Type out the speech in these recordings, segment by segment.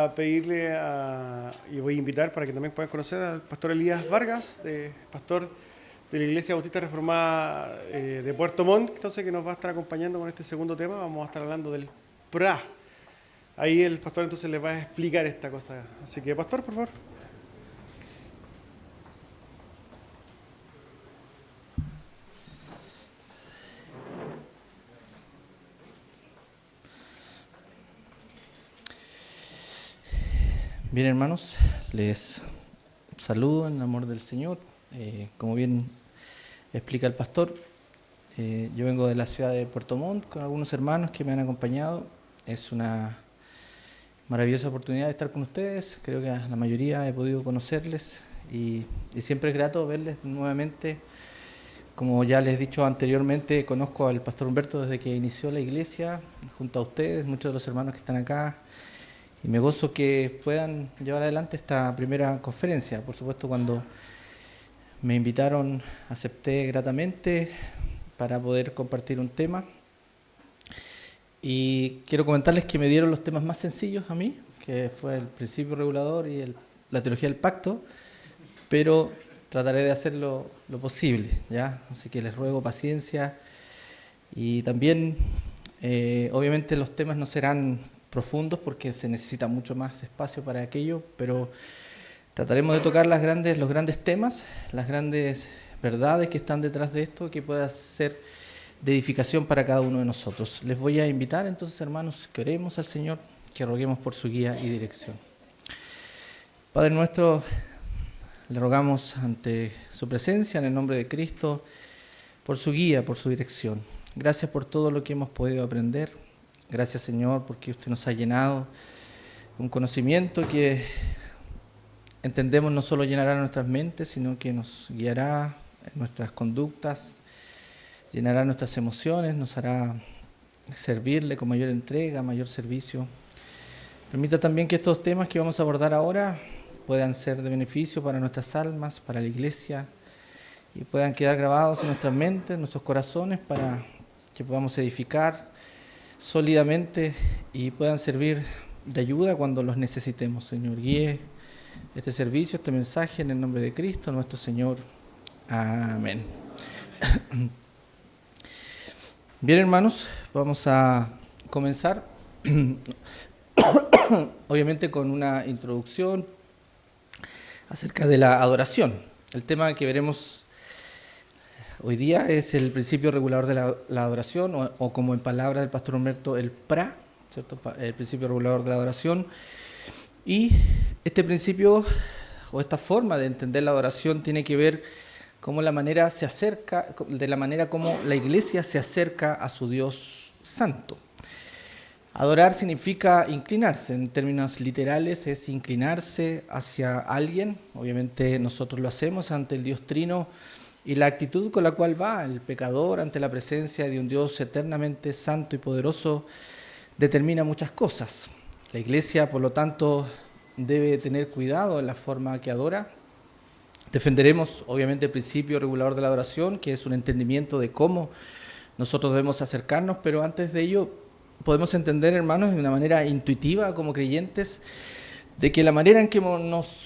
a pedirle y voy a invitar para que también puedan conocer al pastor Elías Vargas, pastor de la Iglesia Bautista Reformada de Puerto Montt, entonces, que nos va a estar acompañando con este segundo tema. Vamos a estar hablando del PRA. Ahí el pastor entonces les va a explicar esta cosa. Así que, pastor, por favor. Bien, hermanos, les saludo en el amor del Señor. Como bien explica el pastor, yo vengo de la ciudad de Puerto Montt con algunos hermanos que me han acompañado. Es una maravillosa oportunidad de estar con ustedes. Creo que a la mayoría he podido conocerles y siempre es grato verles nuevamente. Como ya les he dicho anteriormente, conozco al pastor Humberto desde que inició la iglesia, junto a ustedes, muchos de los hermanos que están acá. Y me gozo que puedan llevar adelante esta primera conferencia. Por supuesto, cuando me invitaron, acepté gratamente para poder compartir un tema. Y quiero comentarles que me dieron los temas más sencillos a mí, que fue el principio regulador y la teología del pacto, pero trataré de hacerlo lo posible, ¿ya? Así que les ruego paciencia y también, obviamente, los temas no serán profundos porque se necesita mucho más espacio para aquello, pero trataremos de tocar los grandes temas, las grandes verdades que están detrás de esto, que pueda ser de edificación para cada uno de nosotros. Les voy a invitar entonces, hermanos, que oremos al Señor, que roguemos por su guía y dirección. Padre nuestro, le rogamos ante su presencia, en el nombre de Cristo, por su guía, por su dirección. Gracias por todo lo que hemos podido aprender. Gracias, Señor, porque usted nos ha llenado un conocimiento que entendemos no solo llenará nuestras mentes, sino que nos guiará en nuestras conductas, llenará nuestras emociones, nos hará servirle con mayor entrega, mayor servicio. Permita también que estos temas que vamos a abordar ahora puedan ser de beneficio para nuestras almas, para la iglesia, y puedan quedar grabados en nuestras mentes, en nuestros corazones, para que podamos edificar sólidamente y puedan servir de ayuda cuando los necesitemos. Señor, guíe este servicio, este mensaje en el nombre de Cristo, nuestro Señor. Amén. Bien, hermanos, vamos a comenzar obviamente con una introducción acerca de la adoración. El tema que veremos hoy día es el principio regulador de la adoración, o como en palabras del pastor Humberto, el PRA, ¿cierto? El principio regulador de la adoración. Y este principio, o esta forma de entender la adoración, tiene que ver cómo la manera como la iglesia se acerca a su Dios santo. Adorar significa inclinarse, en términos literales es inclinarse hacia alguien. Obviamente nosotros lo hacemos ante el Dios Trino, y la actitud con la cual va el pecador ante la presencia de un Dios eternamente santo y poderoso determina muchas cosas. La iglesia, por lo tanto, debe tener cuidado en la forma que adora. Defenderemos, obviamente, el principio regulador de la adoración, que es un entendimiento de cómo nosotros debemos acercarnos, pero antes de ello podemos entender, hermanos, de una manera intuitiva como creyentes, de que la manera en que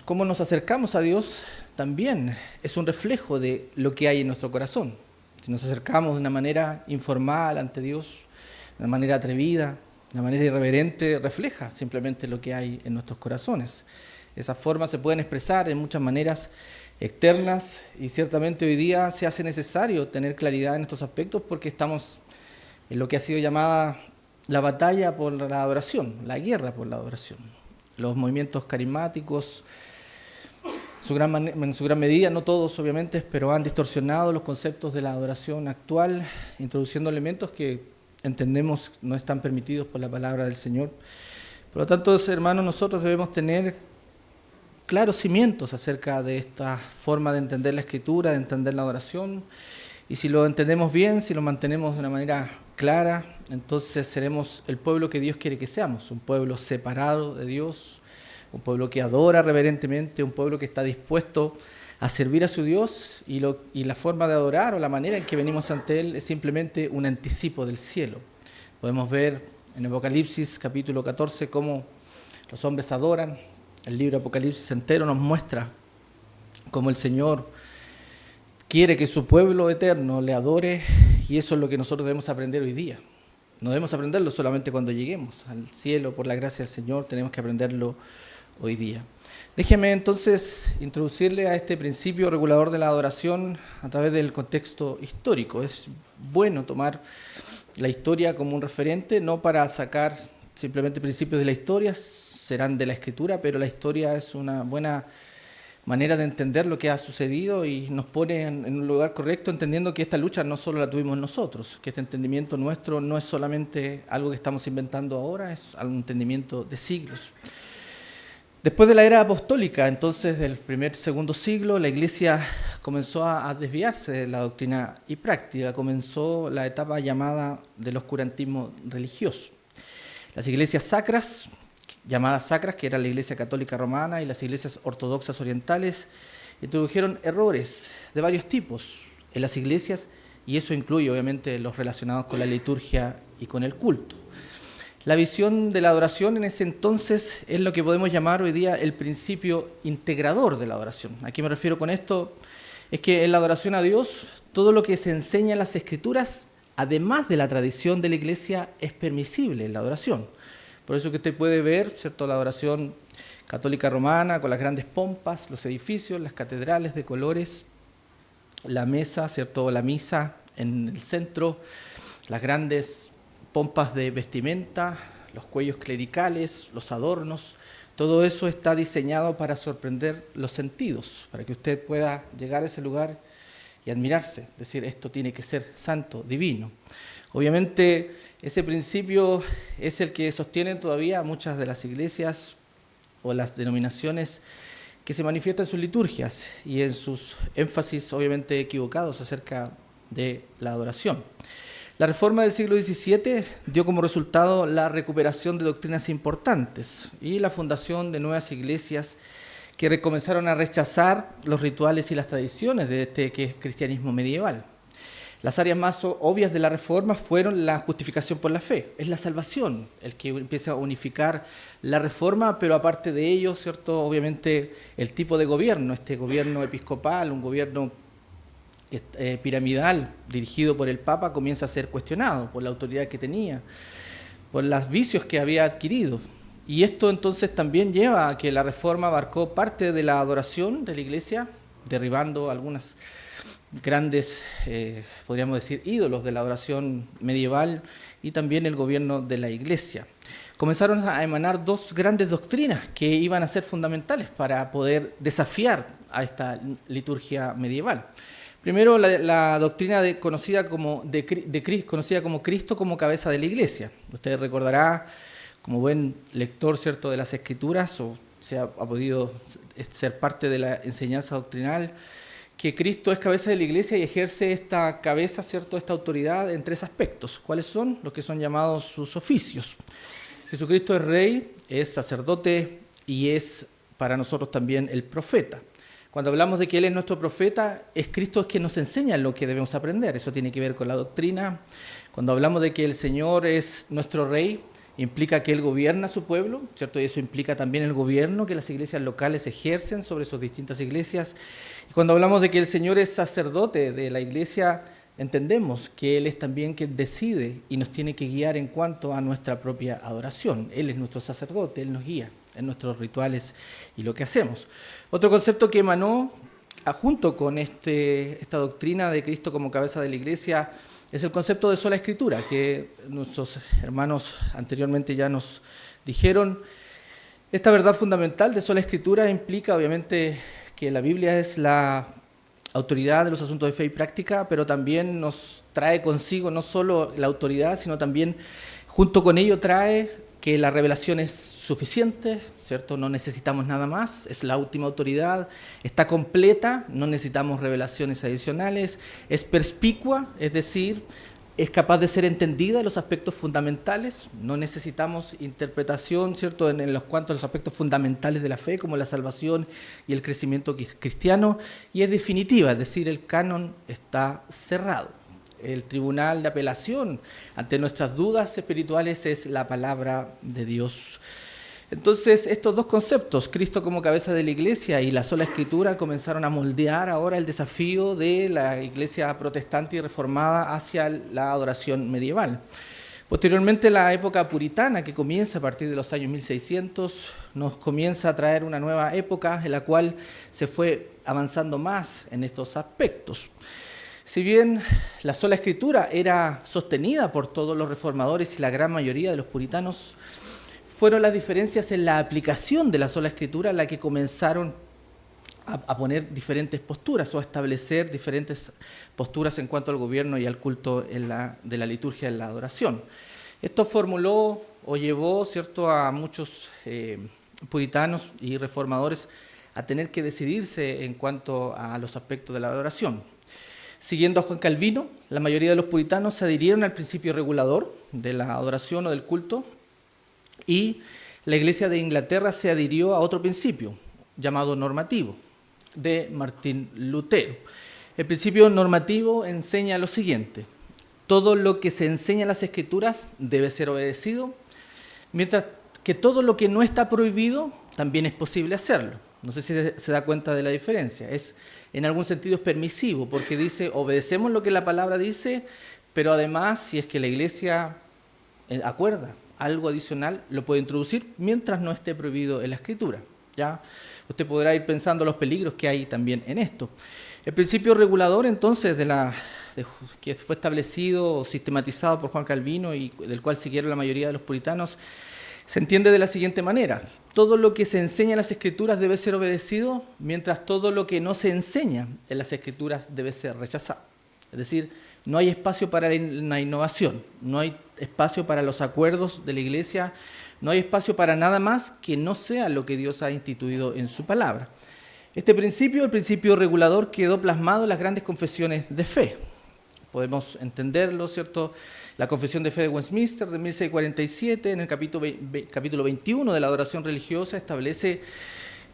cómo nos acercamos a Dios también es un reflejo de lo que hay en nuestro corazón. Si nos acercamos de una manera informal ante Dios, de una manera atrevida, de una manera irreverente, refleja simplemente lo que hay en nuestros corazones. Esas formas se pueden expresar en muchas maneras externas, y ciertamente hoy día se hace necesario tener claridad en estos aspectos porque estamos en lo que ha sido llamada la batalla por la adoración, la guerra por la adoración. Los movimientos carismáticos, en su gran medida, no todos obviamente, pero han distorsionado los conceptos de la adoración actual, introduciendo elementos que entendemos no están permitidos por la palabra del Señor. Por lo tanto, hermanos, nosotros debemos tener claros cimientos acerca de esta forma de entender la Escritura, de entender la adoración, y si lo entendemos bien, si lo mantenemos de una manera clara, entonces seremos el pueblo que Dios quiere que seamos, un pueblo separado de Dios, un pueblo que adora reverentemente, un pueblo que está dispuesto a servir a su Dios, y la forma de adorar o la manera en que venimos ante Él es simplemente un anticipo del cielo. Podemos ver en Apocalipsis capítulo 14 cómo Los hombres adoran. El libro Apocalipsis entero nos muestra cómo el Señor quiere que su pueblo eterno le adore, y eso es lo que nosotros debemos aprender hoy día. No debemos aprenderlo solamente cuando lleguemos al cielo por la gracia del Señor, tenemos que aprenderlo hoy día. Déjeme entonces introducirle a este principio regulador de la adoración a través del contexto histórico. Es bueno tomar la historia como un referente, no para sacar simplemente principios de la historia, serán de la Escritura, pero la historia es una buena manera de entender lo que ha sucedido y nos pone en un lugar correcto, entendiendo que esta lucha no solo la tuvimos nosotros, que este entendimiento nuestro no es solamente algo que estamos inventando ahora, es un entendimiento de siglos. Después de la era apostólica, entonces del segundo siglo, la Iglesia comenzó a desviarse de la doctrina y práctica, comenzó la etapa llamada del oscurantismo religioso. Las iglesias sacras, llamadas sacras, que era la Iglesia Católica Romana y las iglesias ortodoxas orientales, introdujeron errores de varios tipos en las iglesias, y eso incluye obviamente los relacionados con la liturgia y con el culto. La visión de la adoración en ese entonces es lo que podemos llamar hoy día el principio integrador de la adoración. ¿A qué me refiero con esto? Es que en la adoración a Dios, todo lo que se enseña en las Escrituras, además de la tradición de la Iglesia, es permisible en la adoración. Por eso que usted puede ver, ¿cierto?, la adoración católica romana con las grandes pompas, los edificios, las catedrales de colores, la mesa, ¿cierto?, la misa en el centro, las grandes pompas de vestimenta, los cuellos clericales, los adornos. Todo eso está diseñado para sorprender los sentidos, para que usted pueda llegar a ese lugar y admirarse, decir, esto tiene que ser santo, divino. Obviamente, ese principio es el que sostienen todavía muchas de las iglesias o las denominaciones que se manifiestan en sus liturgias y en sus énfasis obviamente equivocados acerca de la adoración. La reforma del siglo XVII dio como resultado la recuperación de doctrinas importantes y la fundación de nuevas iglesias que comenzaron a rechazar los rituales y las tradiciones de este que es cristianismo medieval. Las áreas más obvias de la reforma fueron la justificación por la fe, es la salvación, el que empieza a unificar la reforma, pero aparte de ello, ¿cierto?, obviamente el tipo de gobierno, este gobierno episcopal, un gobierno piramidal dirigido por el Papa, comienza a ser cuestionado por la autoridad que tenía, por los vicios que había adquirido. Y esto entonces también lleva a que la reforma abarcó parte de la adoración de la Iglesia, derribando algunas grandes, podríamos decir, ídolos de la adoración medieval y también el gobierno de la Iglesia. Comenzaron a emanar dos grandes doctrinas que iban a ser fundamentales para poder desafiar a esta liturgia medieval. Primero, la doctrina conocida como Cristo como cabeza de la Iglesia. Usted recordará, como buen lector, ¿cierto?, de las Escrituras, o ha podido ser parte de la enseñanza doctrinal, que Cristo es cabeza de la Iglesia y ejerce esta cabeza, ¿cierto?, esta autoridad en tres aspectos. ¿Cuáles son? Los que son llamados sus oficios. Jesucristo es rey, es sacerdote y es para nosotros también el profeta. Cuando hablamos de que Él es nuestro profeta, es Cristo quien nos enseña lo que debemos aprender. Eso tiene que ver con la doctrina. Cuando hablamos de que el Señor es nuestro rey, implica que Él gobierna a su pueblo, ¿cierto? Y eso implica también el gobierno que las iglesias locales ejercen sobre sus distintas iglesias. Y cuando hablamos de que el Señor es sacerdote de la iglesia, entendemos que Él es también quien decide y nos tiene que guiar en cuanto a nuestra propia adoración. Él es nuestro sacerdote, Él nos guía en nuestros rituales y lo que hacemos. Otro concepto que emanó junto con esta doctrina de Cristo como cabeza de la iglesia es el concepto de sola escritura, que nuestros hermanos anteriormente ya nos dijeron. Esta verdad fundamental de sola escritura implica obviamente que la Biblia es la autoridad de los asuntos de fe y práctica, pero también nos trae consigo no solo la autoridad, sino también junto con ello trae que la revelación es suficiente, ¿cierto? No necesitamos nada más, es la última autoridad, está completa, no necesitamos revelaciones adicionales, es perspicua, es decir, es capaz de ser entendida en los aspectos fundamentales, no necesitamos interpretación, ¿cierto?, en los cuanto a los aspectos fundamentales de la fe, como la salvación y el crecimiento cristiano, y es definitiva, es decir, el canon está cerrado. El tribunal de apelación ante nuestras dudas espirituales es la palabra de Dios. Entonces, estos dos conceptos, Cristo como cabeza de la Iglesia y la sola Escritura, comenzaron a moldear ahora el desafío de la Iglesia protestante y reformada hacia la adoración medieval. Posteriormente, la época puritana, que comienza a partir de los años 1600, nos comienza a traer una nueva época en la cual se fue avanzando más en estos aspectos. Si bien la sola Escritura era sostenida por todos los reformadores y la gran mayoría de los puritanos, fueron las diferencias en la aplicación de la sola Escritura las que comenzaron a poner diferentes posturas o a establecer diferentes posturas en cuanto al gobierno y al culto de la liturgia de la adoración. Esto formuló o llevó, ¿cierto?, a muchos puritanos y reformadores a tener que decidirse en cuanto a los aspectos de la adoración. Siguiendo a Juan Calvino, la mayoría de los puritanos se adhirieron al principio regulador de la adoración o del culto, y la Iglesia de Inglaterra se adhirió a otro principio, llamado normativo, de Martín Lutero. El principio normativo enseña lo siguiente: todo lo que se enseña en las Escrituras debe ser obedecido, mientras que todo lo que no está prohibido también es posible hacerlo. No sé si se da cuenta de la diferencia. En algún sentido es permisivo, porque dice, obedecemos lo que la palabra dice, pero además, si es que la Iglesia acuerda algo adicional, lo puede introducir mientras no esté prohibido en la Escritura. ¿Ya? Usted podrá ir pensando los peligros que hay también en esto. El principio regulador, entonces, que fue establecido o sistematizado por Juan Calvino y del cual siguieron la mayoría de los puritanos, se entiende de la siguiente manera: todo lo que se enseña en las Escrituras debe ser obedecido, mientras todo lo que no se enseña en las Escrituras debe ser rechazado. Es decir, no hay espacio para la innovación, no hay espacio para los acuerdos de la Iglesia, no hay espacio para nada más que no sea lo que Dios ha instituido en su palabra. Este principio, el principio regulador, quedó plasmado en las grandes confesiones de fe. Podemos entenderlo, ¿cierto? La Confesión de Fe de Westminster de 1647, en el capítulo 21 de la adoración religiosa, establece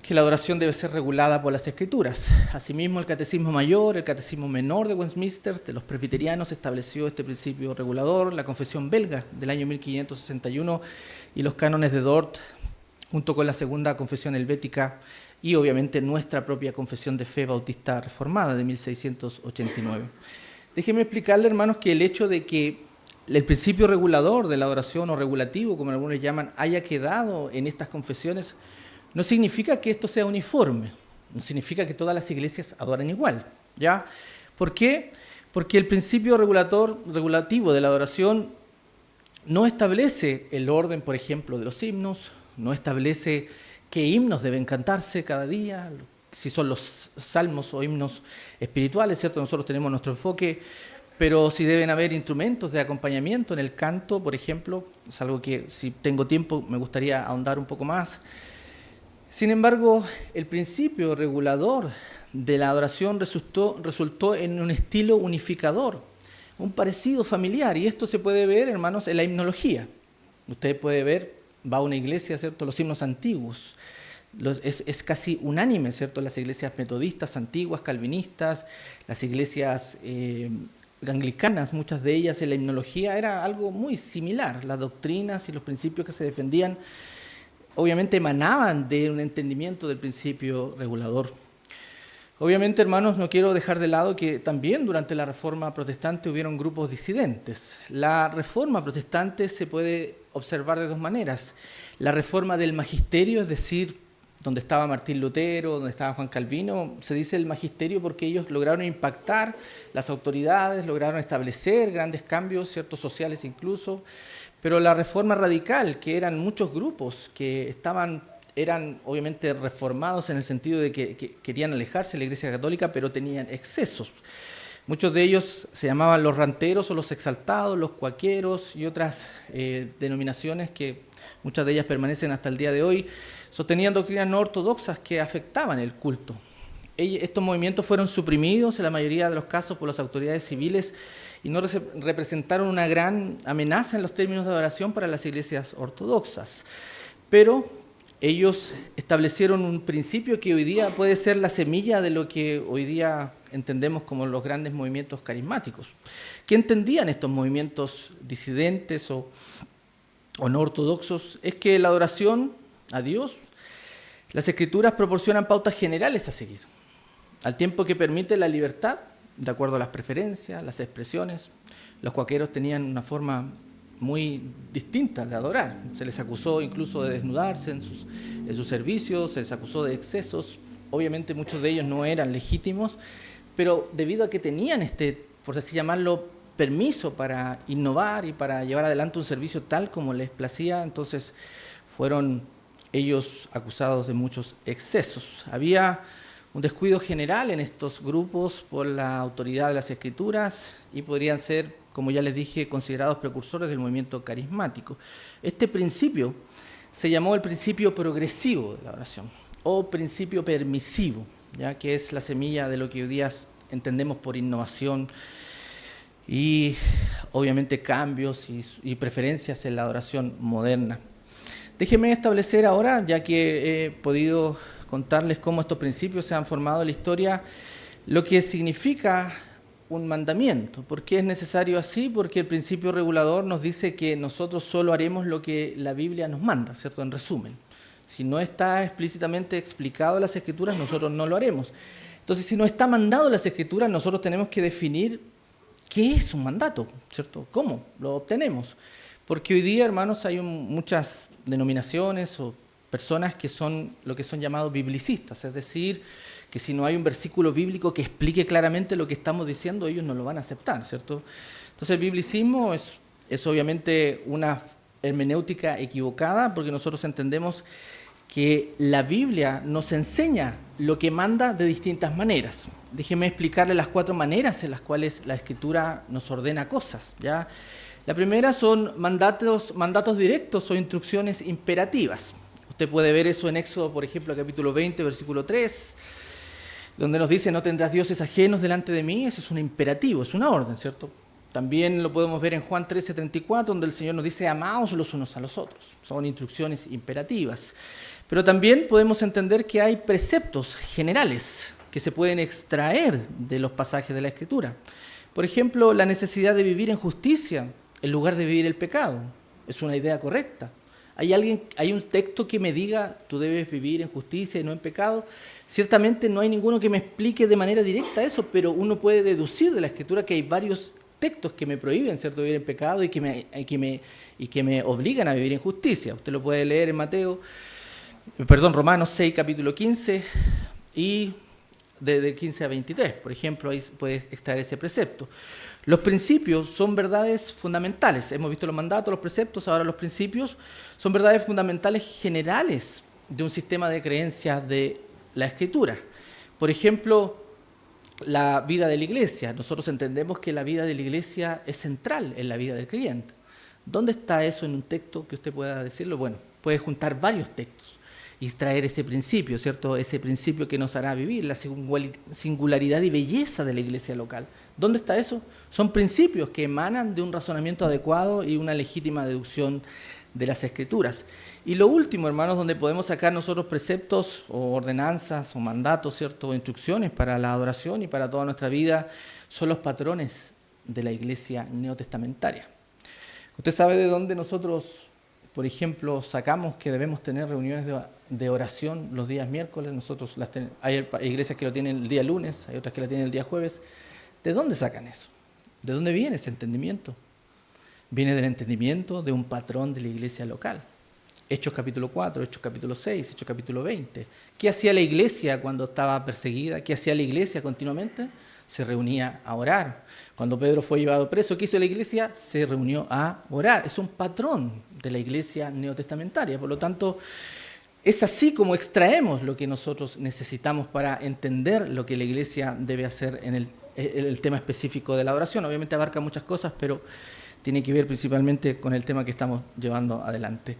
que la adoración debe ser regulada por las Escrituras. Asimismo, el Catecismo Mayor, el Catecismo Menor de Westminster, de los presbiterianos, estableció este principio regulador. La Confesión Belga del año 1561 y los cánones de Dort, junto con la Segunda Confesión Helvética y obviamente nuestra propia Confesión de Fe Bautista Reformada de 1689. Déjenme explicarle, hermanos, que el hecho de que el principio regulador de la adoración, o regulativo, como algunos llaman, haya quedado en estas confesiones, no significa que esto sea uniforme, no significa que todas las iglesias adoren igual, ¿ya? ¿Por qué? Porque el principio regulativo de la adoración no establece el orden, por ejemplo, de los himnos, no establece qué himnos deben cantarse cada día, si son los salmos o himnos espirituales, ¿cierto? Nosotros tenemos nuestro enfoque, pero si deben haber instrumentos de acompañamiento en el canto, por ejemplo, es algo que, si tengo tiempo, me gustaría ahondar un poco más. Sin embargo, el principio regulador de la adoración resultó en un estilo unificador, un parecido familiar, y esto se puede ver, hermanos, en la himnología. Usted puede ver, va a una iglesia, ¿cierto?, los himnos antiguos. Es casi unánime, ¿cierto?, las iglesias metodistas antiguas, calvinistas, las iglesias anglicanas, muchas de ellas en la himnología era algo muy similar. Las doctrinas y los principios que se defendían obviamente emanaban de un entendimiento del principio regulador. Obviamente, hermanos, no quiero dejar de lado que también durante la Reforma Protestante hubieron grupos disidentes. La Reforma Protestante se puede observar de dos maneras. La reforma del magisterio, es decir, donde estaba Martín Lutero, donde estaba Juan Calvino, se dice el magisterio porque ellos lograron impactar las autoridades, lograron establecer grandes cambios, ciertos sociales incluso. Pero la reforma radical, que eran muchos grupos que eran obviamente reformados en el sentido de que querían alejarse de la Iglesia Católica, pero tenían excesos. Muchos de ellos se llamaban los ranteros o los exaltados, los cuaqueros y otras denominaciones que muchas de ellas permanecen hasta el día de hoy, sostenían doctrinas no ortodoxas que afectaban el culto. Estos movimientos fueron suprimidos en la mayoría de los casos por las autoridades civiles y no representaron una gran amenaza en los términos de adoración para las iglesias ortodoxas. Pero ellos establecieron un principio que hoy día puede ser la semilla de lo que hoy día entendemos como los grandes movimientos carismáticos. ¿Qué entendían estos movimientos disidentes o no ortodoxos? Es que la adoración a Dios, las Escrituras proporcionan pautas generales a seguir, al tiempo que permite la libertad, de acuerdo a las preferencias, las expresiones. Los cuáqueros tenían una forma muy distinta de adorar. Se les acusó incluso de desnudarse en sus servicios, se les acusó de excesos. Obviamente muchos de ellos no eran legítimos, pero debido a que tenían por así llamarlo, permiso para innovar y para llevar adelante un servicio tal como les placía, entonces fueron ellos acusados de muchos excesos. Había un descuido general en estos grupos por la autoridad de las Escrituras y podrían ser, como ya les dije, considerados precursores del movimiento carismático. Este principio se llamó el principio progresivo de la oración o principio permisivo, ya que es la semilla de lo que hoy día entendemos por innovación y obviamente cambios y preferencias en la adoración moderna. Déjenme establecer ahora, ya que he podido contarles cómo estos principios se han formado en la historia, lo que significa un mandamiento. ¿Por qué es necesario así? Porque el principio regulador nos dice que nosotros solo haremos lo que la Biblia nos manda, ¿cierto? En resumen, si no está explícitamente explicado en las Escrituras, nosotros no lo haremos. Entonces, si no está mandado en las Escrituras, nosotros tenemos que definir qué es un mandato, ¿cierto? ¿Cómo lo obtenemos? Porque hoy día, hermanos, hay muchas denominaciones o personas que son lo que son llamados biblicistas, es decir, que si no hay un versículo bíblico que explique claramente lo que estamos diciendo, ellos no lo van a aceptar, ¿cierto? Entonces el biblicismo es obviamente una hermenéutica equivocada, porque nosotros entendemos que la Biblia nos enseña lo que manda de distintas maneras. Déjenme explicarle las 4 maneras en las cuales la Escritura nos ordena cosas, ¿ya? La primera son mandatos directos o instrucciones imperativas. Usted puede ver eso en Éxodo, por ejemplo, capítulo 20, versículo 3, donde nos dice, no tendrás dioses ajenos delante de mí. Eso es un imperativo, es una orden, ¿cierto? También lo podemos ver en Juan 13, 34, donde el Señor nos dice, amaos los unos a los otros. Son instrucciones imperativas. Pero también podemos entender que hay preceptos generales que se pueden extraer de los pasajes de la Escritura. Por ejemplo, la necesidad de vivir en justicia en lugar de vivir el pecado. Es una idea correcta. ¿Hay un texto que me diga, tú debes vivir en justicia y no en pecado? Ciertamente no hay ninguno que me explique de manera directa eso, pero uno puede deducir de la Escritura que hay varios textos que me prohíben, ¿cierto?, vivir en pecado y que me obligan a vivir en justicia. Usted lo puede leer en Romanos 6, capítulo 15, y de 15 a 23, por ejemplo, ahí puede extraer ese precepto. Los principios son verdades fundamentales. Hemos visto los mandatos, los preceptos, ahora los principios son verdades fundamentales generales de un sistema de creencias de la Escritura. Por ejemplo, la vida de la iglesia. Nosotros entendemos que la vida de la iglesia es central en la vida del creyente. ¿Dónde está eso en un texto que usted pueda decirlo? Bueno, puede juntar varios textos y extraer ese principio, ¿cierto? Ese principio que nos hará vivir, la singularidad y belleza de la iglesia local. ¿Dónde está eso? Son principios que emanan de un razonamiento adecuado y una legítima deducción de las Escrituras. Y lo último, hermanos, donde podemos sacar nosotros preceptos o ordenanzas o mandatos, ¿cierto?, o instrucciones para la adoración y para toda nuestra vida, son los patrones de la iglesia neotestamentaria. ¿Usted sabe de dónde nosotros, por ejemplo, sacamos que debemos tener reuniones de oración los días miércoles? Hay iglesias que lo tienen el día lunes, hay otras que lo tienen el día jueves. ¿De dónde sacan eso? ¿De dónde viene ese entendimiento? Viene del entendimiento de un patrón de la iglesia local. Hechos capítulo 4, Hechos capítulo 6, Hechos capítulo 20. ¿Qué hacía la iglesia cuando estaba perseguida? ¿Qué hacía la iglesia continuamente? Se reunía a orar. Cuando Pedro fue llevado preso, ¿qué hizo la iglesia? Se reunió a orar. Es un patrón de la iglesia neotestamentaria. Por lo tanto, es así como extraemos lo que nosotros necesitamos para entender lo que la iglesia debe hacer en el tema específico de la oración. Obviamente abarca muchas cosas, pero tiene que ver principalmente con el tema que estamos llevando adelante.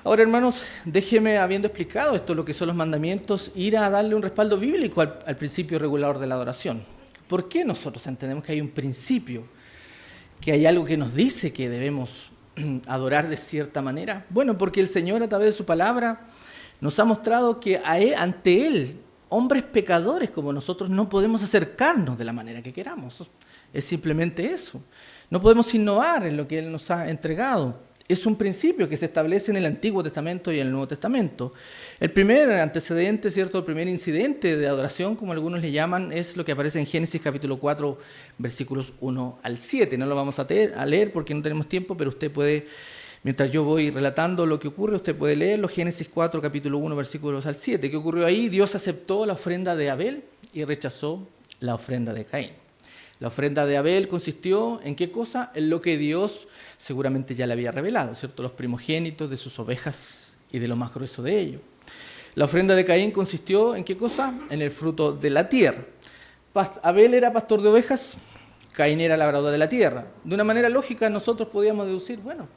Ahora, hermanos, déjeme, habiendo explicado esto, lo que son los mandamientos, ir a darle un respaldo bíblico al principio regulador de la adoración. ¿Por qué nosotros entendemos que hay un principio, que hay algo que nos dice que debemos adorar de cierta manera? Bueno, porque el Señor, a través de su palabra, nos ha mostrado que ante Él, hombres pecadores como nosotros, no podemos acercarnos de la manera que queramos. Es simplemente eso. No podemos innovar en lo que Él nos ha entregado. es un principio que se establece en el Antiguo Testamento y en el Nuevo Testamento. El primer antecedente, ¿cierto? El primer incidente de adoración, como algunos le llaman, es lo que aparece en Génesis capítulo 4, versículos 1 al 7. No lo vamos a leer porque no tenemos tiempo, pero usted puede, mientras yo voy relatando lo que ocurre, usted puede leerlo. Génesis 4, capítulo 1, versículos al 7. ¿Qué ocurrió ahí? Dios aceptó la ofrenda de Abel y rechazó la ofrenda de Caín. La ofrenda de Abel consistió en ¿qué cosa? En lo que Dios seguramente ya le había revelado, ¿cierto? Los primogénitos de sus ovejas y de lo más grueso de ellos. La ofrenda de Caín consistió en ¿qué cosa? En el fruto de la tierra. Abel era pastor de ovejas, Caín era labrador de la tierra. De una manera lógica nosotros podíamos deducir, bueno,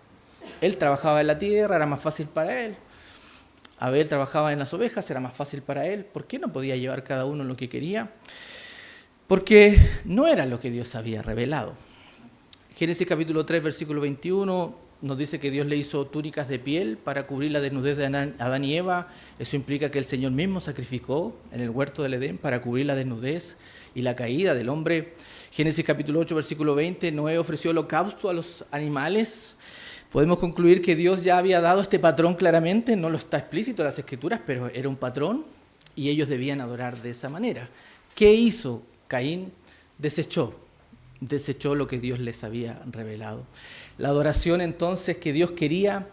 él trabajaba en la tierra, era más fácil para él. Abel trabajaba en las ovejas, era más fácil para él. ¿Por qué no podía llevar cada uno lo que quería? Porque no era lo que Dios había revelado. Génesis capítulo 3, versículo 21, nos dice que Dios le hizo túnicas de piel para cubrir la desnudez de Adán y Eva. Eso implica que el Señor mismo sacrificó en el huerto del Edén para cubrir la desnudez y la caída del hombre. Génesis capítulo 8, versículo 20, Noé ofreció holocausto a los animales. Podemos concluir que Dios ya había dado este patrón claramente, no lo está explícito en las Escrituras, pero era un patrón y ellos debían adorar de esa manera. ¿Qué hizo Caín? Desechó lo que Dios les había revelado. La adoración entonces que Dios quería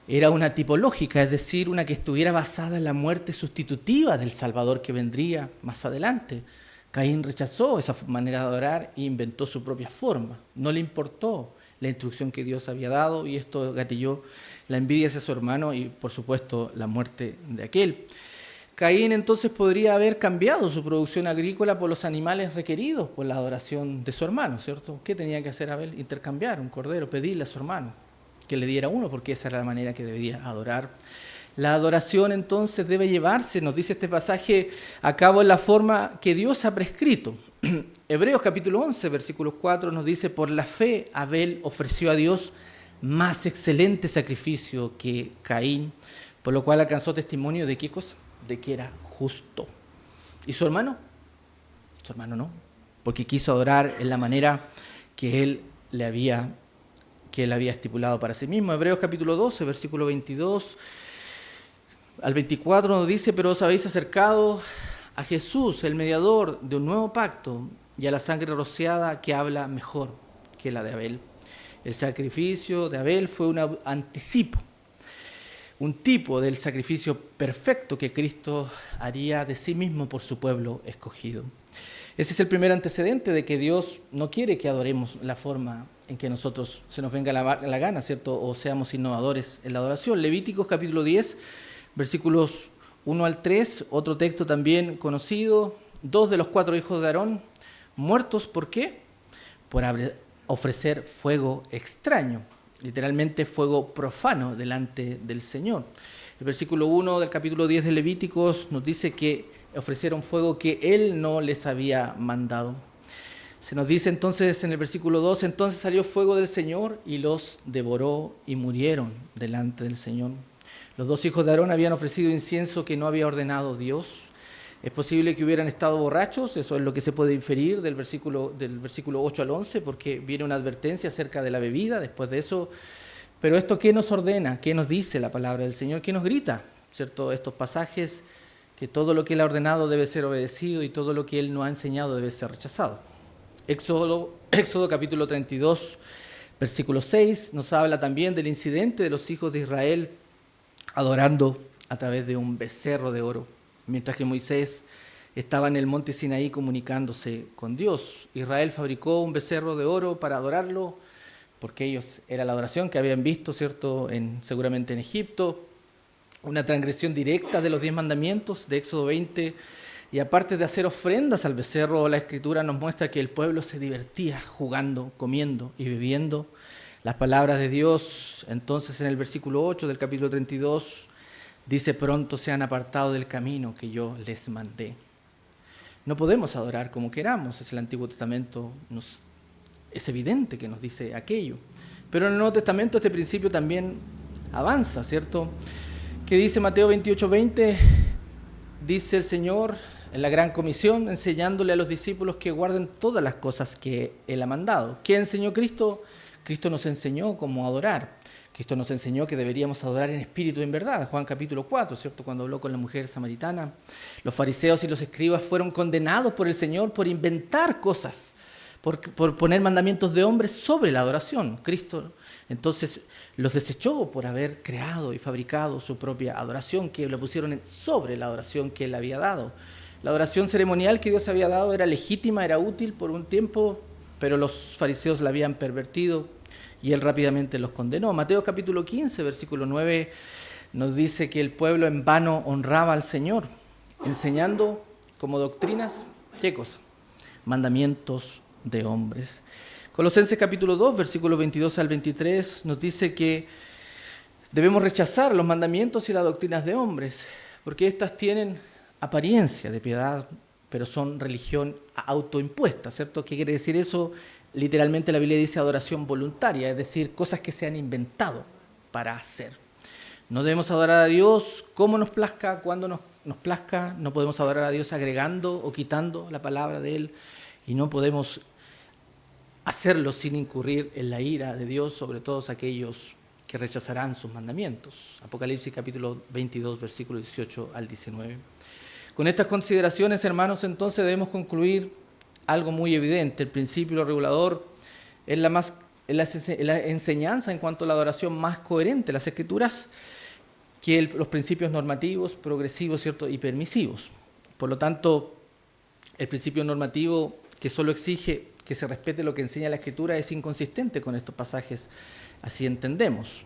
era una tipológica, es decir, una que estuviera basada en la muerte sustitutiva del Salvador que vendría más adelante. Caín rechazó esa manera de adorar e inventó su propia forma. No le importó la instrucción que Dios había dado y esto gatilló la envidia hacia su hermano y, por supuesto, la muerte de aquel. Caín entonces podría haber cambiado su producción agrícola por los animales requeridos por la adoración de su hermano, ¿cierto? ¿Qué tenía que hacer Abel? Intercambiar un cordero, pedirle a su hermano que le diera uno, porque esa era la manera que debía adorar. La adoración entonces debe llevarse, nos dice este pasaje, a cabo en la forma que Dios ha prescrito. Hebreos capítulo 11, versículo 4 nos dice, por la fe Abel ofreció a Dios más excelente sacrificio que Caín, por lo cual alcanzó testimonio de ¿qué cosa? De que era justo. ¿Y su hermano? Su hermano no, porque quiso adorar en la manera que él había estipulado para sí mismo. Hebreos capítulo 12, versículo 22 al 24 nos dice, pero os habéis acercado a Jesús, el mediador de un nuevo pacto, y a la sangre rociada que habla mejor que la de Abel. El sacrificio de Abel fue un anticipo, un tipo del sacrificio perfecto que Cristo haría de sí mismo por su pueblo escogido. Ese es el primer antecedente de que Dios no quiere que adoremos la forma en que nosotros se nos venga la gana, ¿cierto? O seamos innovadores en la adoración. Levíticos capítulo 10, versículos 1 al 3, otro texto también conocido. 2 de los 4 hijos de Aarón muertos, ¿por qué? Por ofrecer fuego extraño. Literalmente fuego profano delante del Señor. El versículo 1 del capítulo 10 de Levíticos nos dice que ofrecieron fuego que Él no les había mandado. Se nos dice entonces en el versículo 2, entonces salió fuego del Señor y los devoró y murieron delante del Señor. Los 2 hijos de Aarón habían ofrecido incienso que no había ordenado Dios. Es posible que hubieran estado borrachos, eso es lo que se puede inferir del versículo 8 al 11, porque viene una advertencia acerca de la bebida después de eso. Pero esto, ¿qué nos ordena? ¿Qué nos dice la palabra del Señor? ¿Qué nos grita? ¿Cierto? Estos pasajes, que todo lo que Él ha ordenado debe ser obedecido y todo lo que Él no ha enseñado debe ser rechazado. Éxodo capítulo 32, versículo 6, nos habla también del incidente de los hijos de Israel adorando a través de un becerro de oro. Mientras que Moisés estaba en el monte Sinaí comunicándose con Dios. Israel fabricó un becerro de oro para adorarlo, porque ellos era la adoración que habían visto, ¿cierto? Seguramente en Egipto. Una transgresión directa de los 10 mandamientos de Éxodo 20. Y aparte de hacer ofrendas al becerro, la Escritura nos muestra que el pueblo se divertía jugando, comiendo y bebiendo las palabras de Dios. Entonces en el versículo 8 del capítulo 32 dice, pronto se han apartado del camino que yo les mandé. No podemos adorar como queramos, es el Antiguo Testamento, es evidente que nos dice aquello. Pero en el Nuevo Testamento este principio también avanza, ¿cierto? Que dice Mateo 28:20, dice el Señor en la Gran Comisión, enseñándole a los discípulos que guarden todas las cosas que Él ha mandado. ¿Qué enseñó Cristo? Cristo nos enseñó cómo adorar. Cristo nos enseñó que deberíamos adorar en espíritu y en verdad. Juan capítulo 4, ¿cierto? Cuando habló con la mujer samaritana. Los fariseos y los escribas fueron condenados por el Señor por inventar cosas, por poner mandamientos de hombres sobre la adoración. Cristo entonces los desechó por haber creado y fabricado su propia adoración, que lo pusieron sobre la adoración que Él había dado. La adoración ceremonial que Dios había dado era legítima, era útil por un tiempo, pero los fariseos la habían pervertido y Él rápidamente los condenó. Mateo capítulo 15, versículo 9, nos dice que el pueblo en vano honraba al Señor, enseñando como doctrinas, ¿qué cosa? Mandamientos de hombres. Colosenses capítulo 2, versículos 22 al 23, nos dice que debemos rechazar los mandamientos y las doctrinas de hombres, porque éstas tienen apariencia de piedad, pero son religión autoimpuesta, ¿cierto? ¿Qué quiere decir eso? Literalmente la Biblia dice adoración voluntaria, es decir, cosas que se han inventado para hacer. No debemos adorar a Dios como nos plazca, cuando nos plazca. No podemos adorar a Dios agregando o quitando la palabra de Él. Y no podemos hacerlo sin incurrir en la ira de Dios sobre todos aquellos que rechazarán sus mandamientos. Apocalipsis capítulo 22, versículo 18 al 19. Con estas consideraciones, hermanos, entonces debemos concluir algo muy evidente. El principio regulador es la enseñanza en cuanto a la adoración más coherente de las Escrituras que los principios normativos, progresivos, ¿cierto? Y permisivos. Por lo tanto, el principio normativo que solo exige que se respete lo que enseña la Escritura es inconsistente con estos pasajes, así entendemos.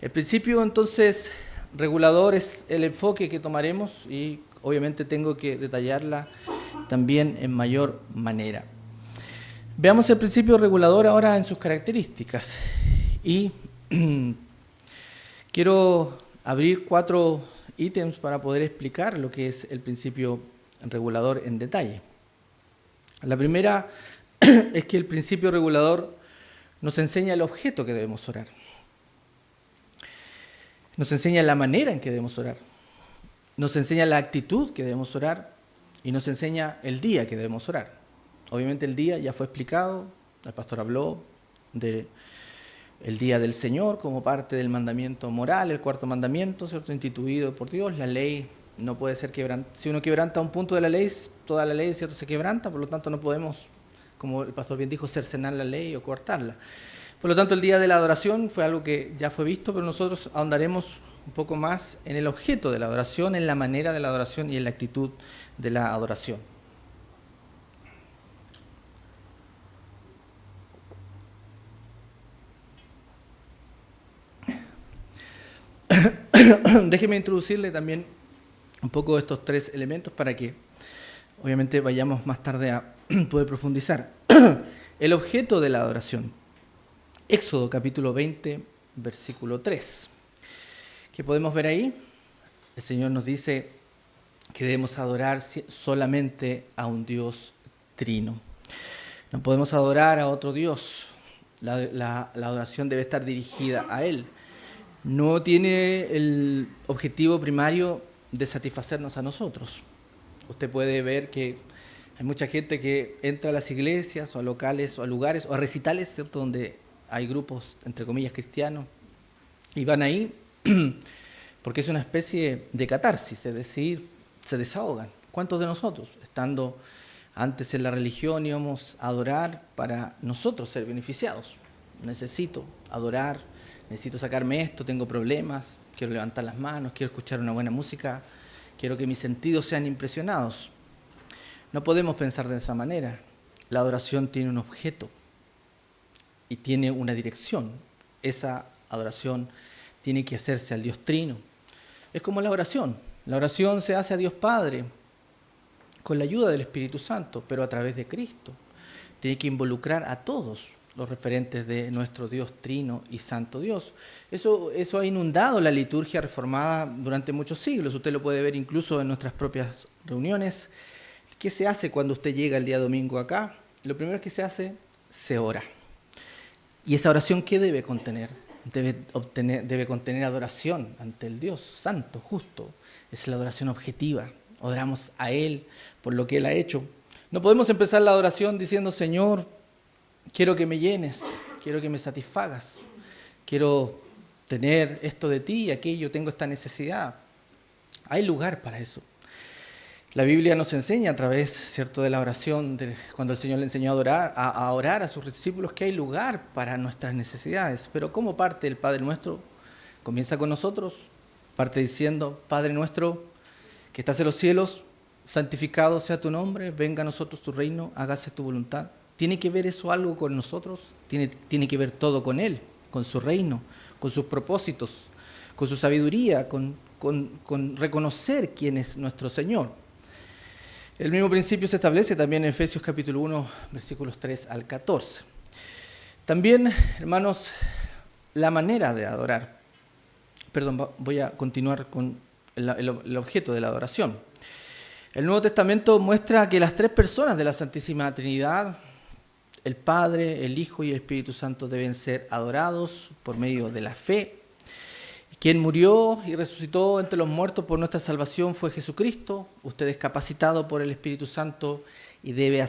El principio, entonces, regulador es el enfoque que tomaremos y obviamente tengo que detallarla también en mayor manera. Veamos el principio regulador ahora en sus características y quiero abrir 4 ítems para poder explicar lo que es el principio regulador en detalle. La primera es que el principio regulador nos enseña el objeto que debemos orar. Nos enseña la manera en que debemos orar. Nos enseña la actitud que debemos orar y nos enseña el día que debemos orar. Obviamente el día ya fue explicado, el pastor habló de el día del Señor como parte del mandamiento moral, el 4º mandamiento, ¿cierto? Instituido por Dios. La ley no puede ser quebrantada. Si uno quebranta un punto de la ley, toda la ley, ¿cierto?, se quebranta, por lo tanto no podemos, como el pastor bien dijo, cercenar la ley o cortarla. Por lo tanto, el día de la adoración fue algo que ya fue visto, pero nosotros ahondaremos un poco más en el objeto de la adoración, en la manera de la adoración y en la actitud de la adoración. Déjeme introducirle también un poco estos 3 elementos para que obviamente vayamos más tarde a poder profundizar. El objeto de la adoración. Éxodo capítulo 20, versículo 3. ¿Qué podemos ver ahí? El Señor nos dice que debemos adorar solamente a un Dios trino. No podemos adorar a otro Dios. La adoración debe estar dirigida a Él. No tiene el objetivo primario de satisfacernos a nosotros. Usted puede ver que hay mucha gente que entra a las iglesias o a locales o a lugares o a recitales, ¿cierto?, donde hay grupos, entre comillas, cristianos, y van ahí porque es una especie de catarsis, es decir, se desahogan. ¿Cuántos de nosotros, estando antes en la religión, íbamos a adorar para nosotros ser beneficiados? Necesito adorar, necesito sacarme esto, tengo problemas, quiero levantar las manos, quiero escuchar una buena música, quiero que mis sentidos sean impresionados. No podemos pensar de esa manera. La adoración tiene un objeto y tiene una dirección. Esa adoración tiene que hacerse al Dios Trino. Es como la oración. La oración se hace a Dios Padre con la ayuda del Espíritu Santo, pero a través de Cristo. Tiene que involucrar a todos los referentes de nuestro Dios Trino y Santo Dios. Eso ha inundado la liturgia reformada durante muchos siglos. Usted lo puede ver incluso en nuestras propias reuniones. ¿Qué se hace cuando usted llega el día domingo acá? Lo primero que se hace, se ora. ¿Y esa oración qué debe contener? Debe contener adoración ante el Dios Santo, justo. Es la adoración objetiva. Adoramos a Él por lo que Él ha hecho. No podemos empezar la adoración diciendo, Señor, quiero que me llenes, quiero que me satisfagas, quiero tener esto de ti y aquello, tengo esta necesidad. Hay lugar para eso. La Biblia nos enseña a través, ¿cierto?, de la oración, cuando el Señor le enseñó a orar a sus discípulos, que hay lugar para nuestras necesidades. Pero ¿cómo parte el Padre Nuestro? Comienza con nosotros, parte diciendo, Padre nuestro, que estás en los cielos, santificado sea tu nombre, venga a nosotros tu reino, hágase tu voluntad. ¿Tiene que ver eso algo con nosotros? Tiene que ver todo con Él, con su reino, con sus propósitos, con su sabiduría, con reconocer quién es nuestro Señor. El mismo principio se establece también en Efesios capítulo 1, versículos 3 al 14. También, hermanos, la manera de adorar. Perdón, voy a continuar con el objeto de la adoración. El Nuevo Testamento muestra que las tres personas de la Santísima Trinidad, el Padre, el Hijo y el Espíritu Santo, deben ser adorados por medio de la fe. Quien murió y resucitó entre los muertos por nuestra salvación fue Jesucristo. Usted es capacitado por el Espíritu Santo y debe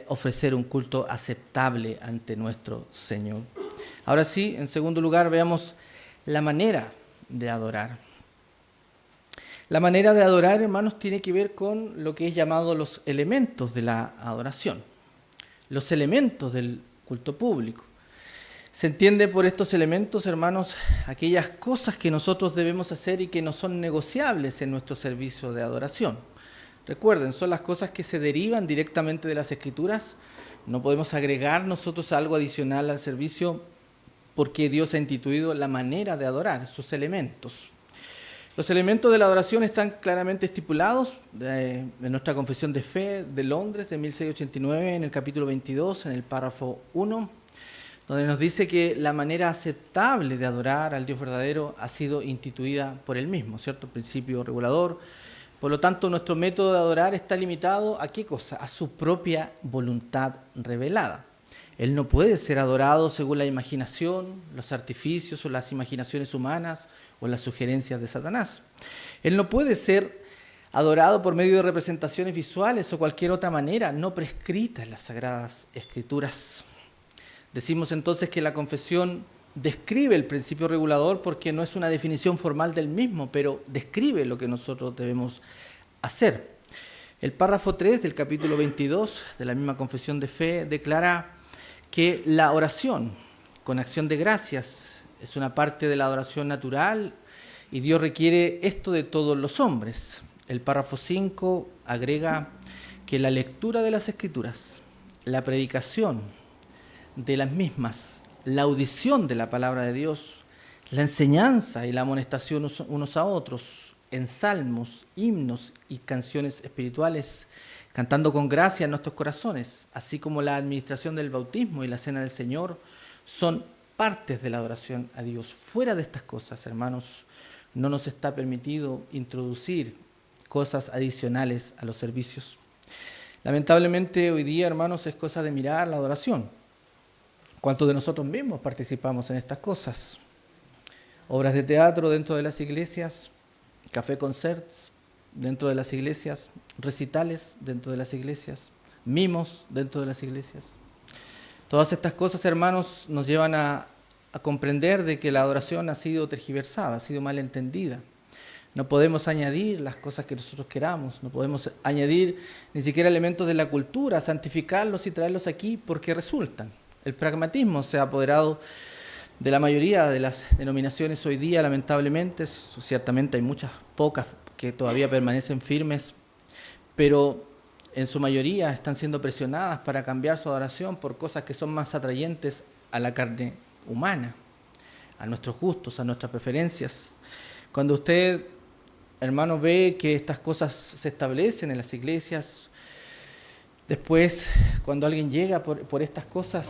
ofrecer un culto aceptable ante nuestro Señor. Ahora sí, en segundo lugar, veamos la manera de adorar. La manera de adorar, hermanos, tiene que ver con lo que es llamado los elementos de la adoración, los elementos del culto público. Se entiende por estos elementos, hermanos, aquellas cosas que nosotros debemos hacer y que no son negociables en nuestro servicio de adoración. Recuerden, son las cosas que se derivan directamente de las Escrituras. No podemos agregar nosotros algo adicional al servicio porque Dios ha instituido la manera de adorar, sus elementos. Los elementos de la adoración están claramente estipulados en nuestra Confesión de Fe de Londres de 1689, en el capítulo 22, en el párrafo 1, donde nos dice que la manera aceptable de adorar al Dios verdadero ha sido instituida por Él mismo, ¿cierto? Principio regulador. Por lo tanto, nuestro método de adorar está limitado ¿a qué cosa? A su propia voluntad revelada. Él no puede ser adorado según la imaginación, los artificios o las imaginaciones humanas o las sugerencias de Satanás. Él no puede ser adorado por medio de representaciones visuales o cualquier otra manera no prescrita en las Sagradas Escrituras. Decimos entonces que la confesión describe el principio regulador porque no es una definición formal del mismo, pero describe lo que nosotros debemos hacer. El párrafo 3 del capítulo 22 de la misma Confesión de Fe declara que la oración con acción de gracias es una parte de la adoración natural y Dios requiere esto de todos los hombres. El párrafo 5 agrega que la lectura de las Escrituras, la predicación de las mismas, la audición de la palabra de Dios, la enseñanza y la amonestación unos a otros en salmos, himnos y canciones espirituales, cantando con gracia en nuestros corazones, así como la administración del bautismo y la cena del Señor, son partes de la adoración a Dios. Fuera de estas cosas, hermanos, no nos está permitido introducir cosas adicionales a los servicios. Lamentablemente hoy día, hermanos, es cosa de mirar la adoración. ¿Cuántos de nosotros mismos participamos en estas cosas? Obras de teatro dentro de las iglesias, café concerts dentro de las iglesias, recitales dentro de las iglesias, mimos dentro de las iglesias. Todas estas cosas, hermanos, nos llevan a comprender de que la adoración ha sido tergiversada, ha sido mal entendida. No podemos añadir las cosas que nosotros queramos, no podemos añadir ni siquiera elementos de la cultura, santificarlos y traerlos aquí porque resultan. El pragmatismo se ha apoderado de la mayoría de las denominaciones hoy día, lamentablemente. Ciertamente hay muchas, pocas que todavía permanecen firmes, pero en su mayoría están siendo presionadas para cambiar su adoración por cosas que son más atrayentes a la carne humana, a nuestros gustos, a nuestras preferencias. Cuando usted, hermano, ve que estas cosas se establecen en las iglesias, después, cuando alguien llega por estas cosas,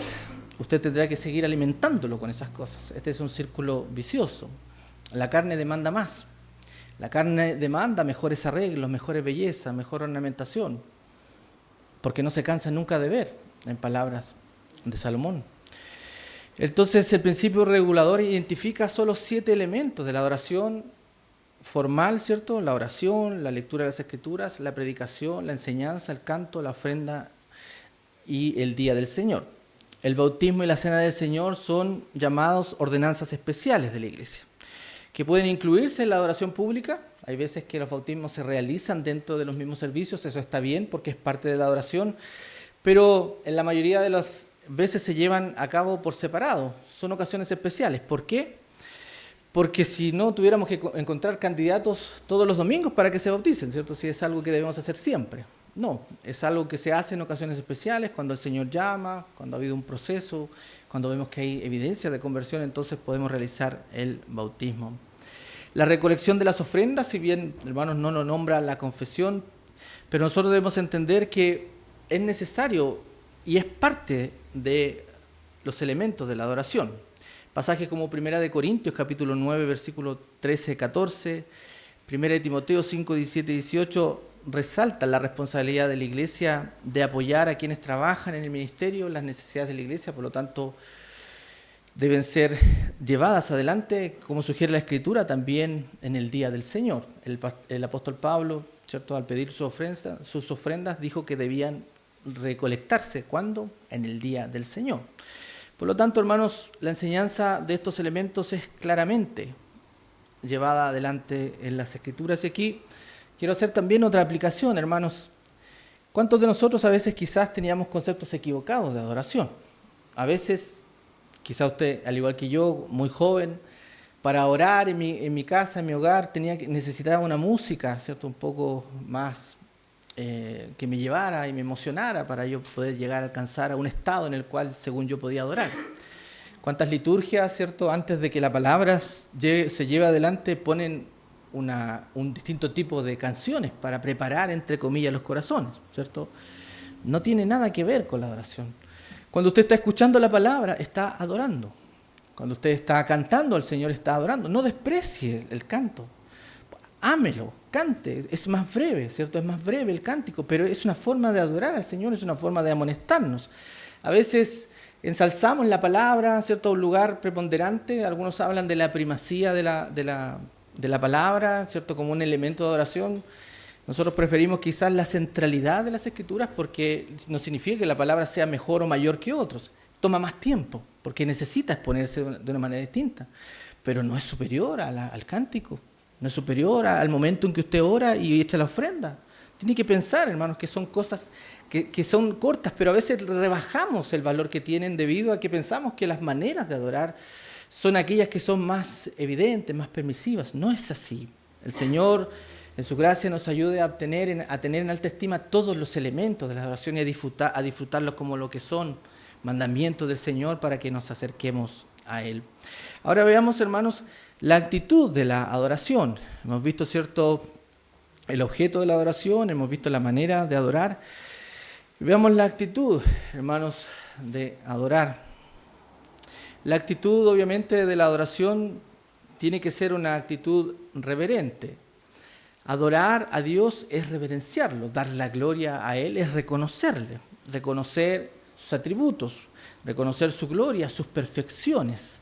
usted tendrá que seguir alimentándolo con esas cosas. Este es un círculo vicioso. La carne demanda más. La carne demanda mejores arreglos, mejores bellezas, mejor ornamentación, porque no se cansa nunca de ver, en palabras de Salomón. Entonces, el principio regulador identifica solo 7 elementos de la adoración formal, ¿cierto? La oración, la lectura de las Escrituras, la predicación, la enseñanza, el canto, la ofrenda y el día del Señor. el bautismo y la cena del Señor son llamados ordenanzas especiales de la Iglesia, que pueden incluirse en la adoración pública. Hay veces que los bautismos se realizan dentro de los mismos servicios, eso está bien porque es parte de la adoración, pero en la mayoría de las veces se llevan a cabo por separado, son ocasiones especiales. ¿Por qué? Porque si no tuviéramos que encontrar candidatos todos los domingos para que se bauticen, ¿cierto? Si es algo que debemos hacer siempre. No, es algo que se hace en ocasiones especiales, cuando el Señor llama, cuando ha habido un proceso, cuando vemos que hay evidencia de conversión, entonces podemos realizar el bautismo. La recolección de las ofrendas, si bien, hermanos, no lo nombra la confesión, pero nosotros debemos entender que es necesario y es parte de los elementos de la adoración. Pasajes como 1 de Corintios, capítulo 9, versículos 13, 14, 1 de Timoteo 5, 17 y 18, resaltan la responsabilidad de la Iglesia de apoyar a quienes trabajan en el ministerio, las necesidades de la Iglesia, por lo tanto, deben ser llevadas adelante, como sugiere la Escritura, también en el día del Señor. El apóstol Pablo, ¿cierto?, al pedir sus ofrendas, dijo que debían recolectarse. ¿Cuándo? En el día del Señor. Por lo tanto, hermanos, la enseñanza de estos elementos es claramente llevada adelante en las Escrituras. Y aquí quiero hacer también otra aplicación, hermanos. ¿Cuántos de nosotros a veces quizás teníamos conceptos equivocados de adoración? A veces, quizás usted, al igual que yo, muy joven, para orar en mi casa, en mi hogar, necesitaba una música, ¿cierto?, un poco más que me llevara y me emocionara para yo poder llegar a alcanzar a un estado en el cual, según yo, podía adorar. ¿Cuántas liturgias, cierto?, antes de que la palabra se lleve adelante, ponen un distinto tipo de canciones para preparar, entre comillas, los corazones, ¿cierto? No tiene nada que ver con la adoración. Cuando usted está escuchando la palabra, está adorando. Cuando usted está cantando al Señor, está adorando. No desprecie el canto. Ámelo, cante. Es más breve, ¿cierto? Es más breve el cántico, pero es una forma de adorar al Señor, es una forma de amonestarnos. A veces ensalzamos la palabra, ¿cierto?, a un lugar preponderante. Algunos hablan de la primacía de la palabra, ¿cierto?, como un elemento de adoración. Nosotros preferimos quizás la centralidad de las Escrituras porque no significa que la palabra sea mejor o mayor que otros. Toma más tiempo porque necesita exponerse de una manera distinta, pero no es superior al cántico, no es superior al momento en que usted ora y echa la ofrenda. Tiene que pensar, hermanos, que son cosas que son cortas, pero a veces rebajamos el valor que tienen debido a que pensamos que las maneras de adorar son aquellas que son más evidentes, más permisivas. No es así. El Señor, en su gracia, nos ayude a tener en alta estima todos los elementos de la adoración y a disfrutarlos como lo que son, mandamientos del Señor, para que nos acerquemos a Él. Ahora veamos, hermanos, la actitud de la adoración. Hemos visto, ¿cierto?, el objeto de la adoración, hemos visto la manera de adorar. Veamos la actitud, hermanos, de adorar. La actitud, obviamente, de la adoración tiene que ser una actitud reverente. Adorar a Dios es reverenciarlo, dar la gloria a Él es reconocerle, reconocer sus atributos, reconocer su gloria, sus perfecciones.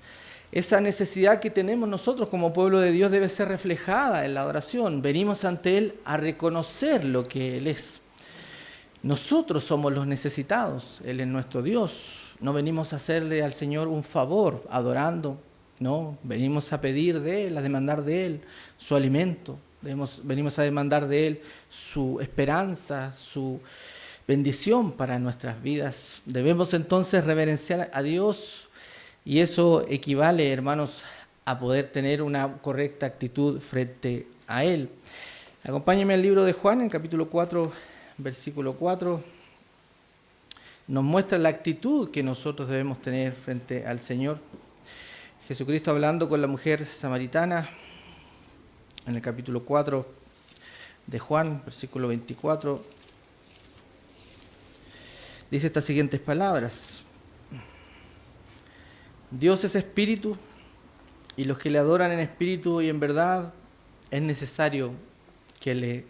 Esa necesidad que tenemos nosotros como pueblo de Dios debe ser reflejada en la adoración. Venimos ante Él a reconocer lo que Él es. Nosotros somos los necesitados, Él es nuestro Dios. No venimos a hacerle al Señor un favor adorando, no, venimos a pedir de Él, a demandar de Él su alimento. Venimos a demandar de Él su esperanza, su bendición para nuestras vidas. Debemos entonces reverenciar a Dios y eso equivale, hermanos, a poder tener una correcta actitud frente a Él. Acompáñenme al libro de Juan, en capítulo 4, versículo 4. Nos muestra la actitud que nosotros debemos tener frente al Señor. Jesucristo hablando con la mujer samaritana, en el capítulo 4 de Juan, versículo 24, dice estas siguientes palabras: Dios es espíritu, y los que le adoran en espíritu y en verdad es necesario que le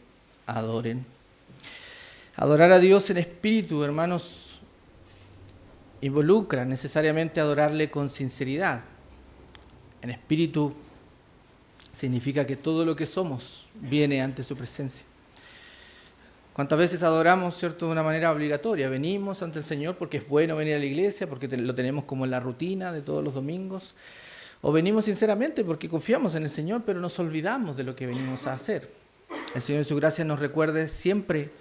adoren. Adorar a Dios en espíritu, hermanos, involucra necesariamente adorarle con sinceridad. En espíritu significa que todo lo que somos viene ante su presencia. ¿Cuántas veces adoramos, cierto, de una manera obligatoria? Venimos ante el Señor porque es bueno venir a la iglesia, porque lo tenemos como en la rutina de todos los domingos. O venimos sinceramente porque confiamos en el Señor, pero nos olvidamos de lo que venimos a hacer. El Señor en su gracia nos recuerde siempre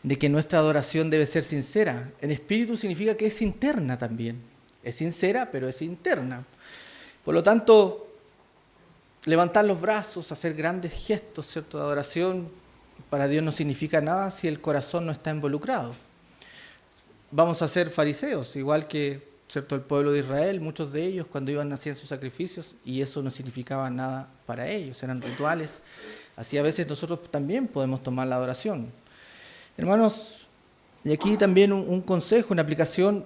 de que nuestra adoración debe ser sincera. En espíritu significa que es interna también. Es sincera, pero es interna. Por lo tanto, levantar los brazos, hacer grandes gestos, ¿cierto?, de adoración, para Dios no significa nada si el corazón no está involucrado. Vamos a ser fariseos, igual que, ¿cierto?, el pueblo de Israel, muchos de ellos cuando iban hacían sus sacrificios y eso no significaba nada para ellos, eran rituales. Así a veces nosotros también podemos tomar la adoración. Hermanos, y aquí también un consejo, una aplicación.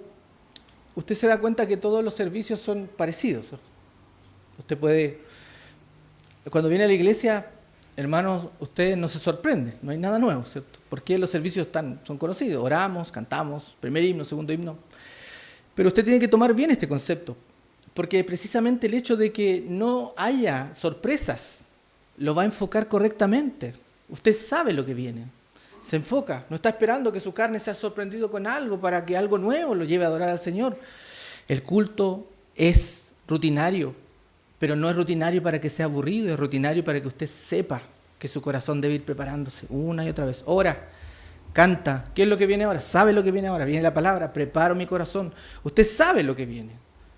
Usted se da cuenta que todos los servicios son parecidos, ¿cierto? Usted puede, cuando viene a la iglesia, hermanos, usted no se sorprende, no hay nada nuevo, ¿cierto? Porque los servicios son conocidos, oramos, cantamos, primer himno, segundo himno. Pero usted tiene que tomar bien este concepto, porque precisamente el hecho de que no haya sorpresas lo va a enfocar correctamente. Usted sabe lo que viene, se enfoca, no está esperando que su carne sea sorprendido con algo para que algo nuevo lo lleve a adorar al Señor. El culto es rutinario, pero no es rutinario para que sea aburrido, es rutinario para que usted sepa que su corazón debe ir preparándose una y otra vez. Ora, canta. ¿Qué es lo que viene ahora? ¿Sabe lo que viene ahora? Viene la palabra, preparo mi corazón. Usted sabe lo que viene.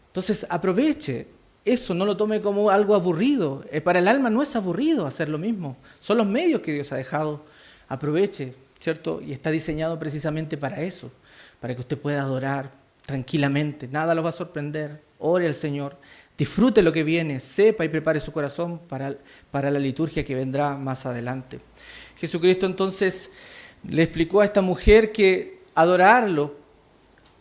Entonces aproveche eso, no lo tome como algo aburrido. Para el alma no es aburrido hacer lo mismo. Son los medios que Dios ha dejado. Aproveche, ¿cierto? Y está diseñado precisamente para eso, para que usted pueda adorar tranquilamente. Nada lo va a sorprender. Ore al Señor. Disfrute lo que viene, sepa y prepare su corazón para la liturgia que vendrá más adelante. Jesucristo entonces le explicó a esta mujer que adorarlo